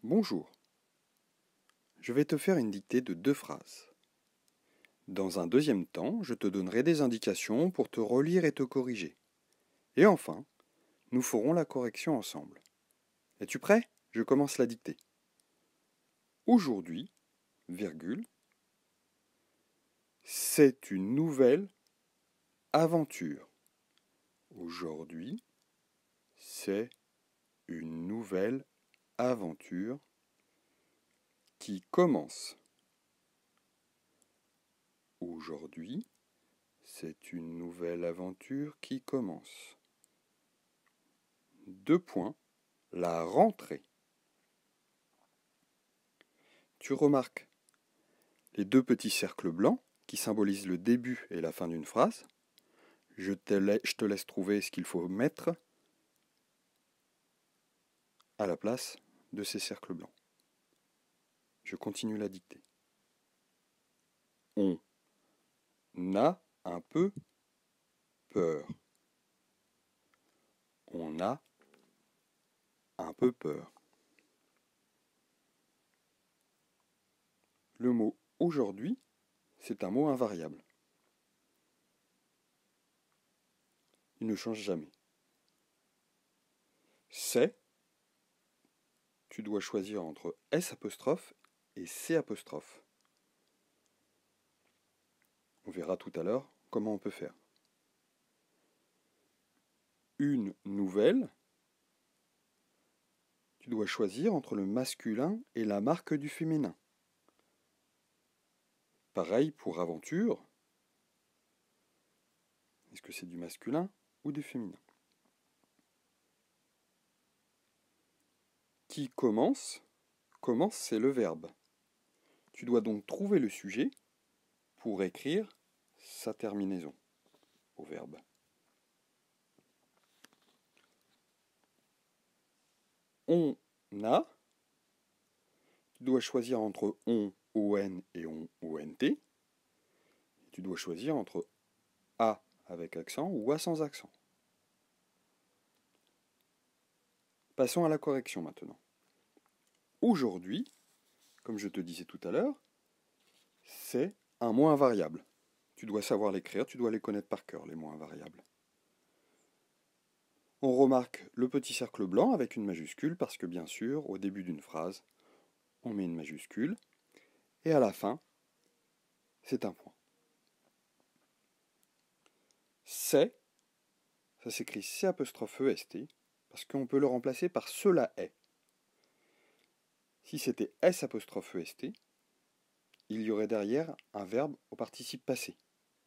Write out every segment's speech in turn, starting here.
Bonjour, je vais te faire une dictée de 2 phrases. Dans un deuxième temps, je te donnerai des indications pour te relire et te corriger. Et enfin, nous ferons la correction ensemble. Es-tu prêt? Je commence la dictée. Aujourd'hui, virgule, c'est une nouvelle aventure. Aujourd'hui, c'est une nouvelle aventure qui commence. Aujourd'hui, c'est une nouvelle aventure qui commence. 2 points, la rentrée. Tu remarques les 2 petits cercles blancs qui symbolisent le début et la fin d'une phrase. Je te laisse trouver ce qu'il faut mettre à la place de ces cercles blancs. Je continue la dictée. On a un peu peur. On a un peu peur. Le mot aujourd'hui, c'est un mot invariable. Il ne change jamais. C'est, tu dois choisir entre S' et C'. On verra tout à l'heure comment on peut faire. Une nouvelle, tu dois choisir entre le masculin et la marque du féminin. Pareil pour aventure. Est-ce que c'est du masculin ou du féminin? Qui commence? Commence, c'est le verbe. Tu dois donc trouver le sujet pour écrire sa terminaison au verbe. On a. Tu dois choisir entre on, on et on, ont. Tu dois choisir entre a avec accent ou a sans accent. Passons à la correction maintenant. Aujourd'hui, comme je te disais tout à l'heure, c'est un mot invariable. Tu dois savoir l'écrire, tu dois les connaître par cœur, les mots invariables. On remarque le petit cercle blanc avec une majuscule parce que bien sûr, au début d'une phrase, on met une majuscule et à la fin, c'est un point. C'est, ça s'écrit C''EST parce qu'on peut le remplacer par cela est. Si c'était S''EST, il y aurait derrière un verbe au participe passé.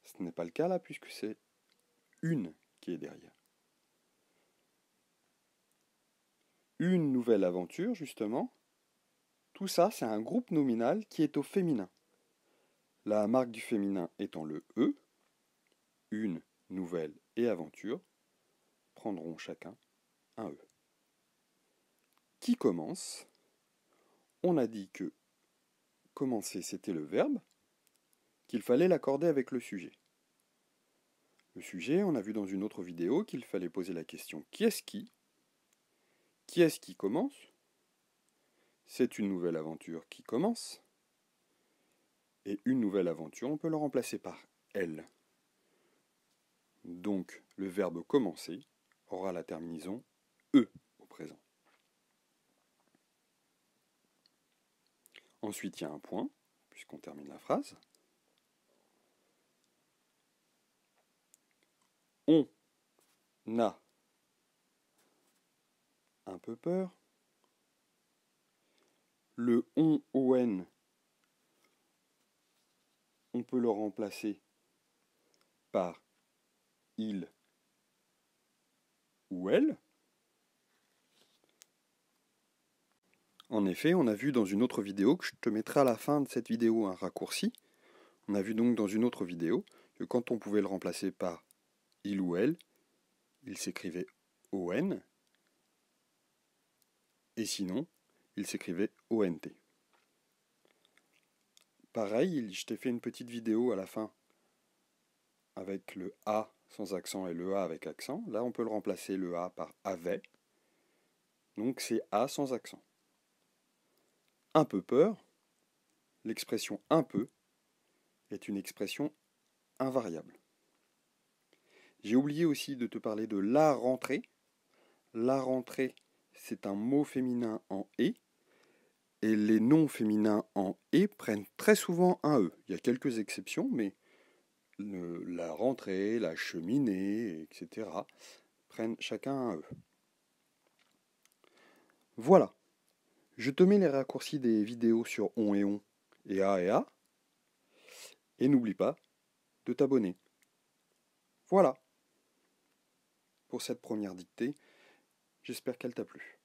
Ce n'est pas le cas là puisque c'est une qui est derrière. Une nouvelle aventure, justement, tout ça, c'est un groupe nominal qui est au féminin. La marque du féminin étant le E, une, nouvelle et aventure prendront chacun un E. Qui commence? On a dit que commencer, c'était le verbe, qu'il fallait l'accorder avec le sujet. Le sujet, on a vu dans une autre vidéo qu'il fallait poser la question qui est-ce qui? Qui est-ce qui commence? C'est une nouvelle aventure qui commence. Et une nouvelle aventure, on peut le remplacer par elle. Donc, le verbe commencer aura la terminaison E au présent. Ensuite, il y a un point, puisqu'on termine la phrase. On a un peu peur. Le on peut le remplacer par il ou elle. En effet, on a vu dans une autre vidéo, que je te mettrai à la fin de cette vidéo un raccourci, on a vu donc dans une autre vidéo que quand on pouvait le remplacer par il ou elle, il s'écrivait on, et sinon, il s'écrivait ont. Pareil, je t'ai fait une petite vidéo à la fin avec le A sans accent et le A avec accent. Là, on peut le remplacer le A par avait. Donc c'est A sans accent. un peu peur, l'expression un peu est une expression invariable. J'ai oublié aussi de te parler de la rentrée. La rentrée, c'est un mot féminin en et les noms féminins en et prennent très souvent un e. Il y a quelques exceptions, mais la rentrée, la cheminée, etc. prennent chacun un e. Voilà. Je te mets les raccourcis des vidéos sur on et a. Et n'oublie pas de t'abonner. Voilà pour cette première dictée. J'espère qu'elle t'a plu.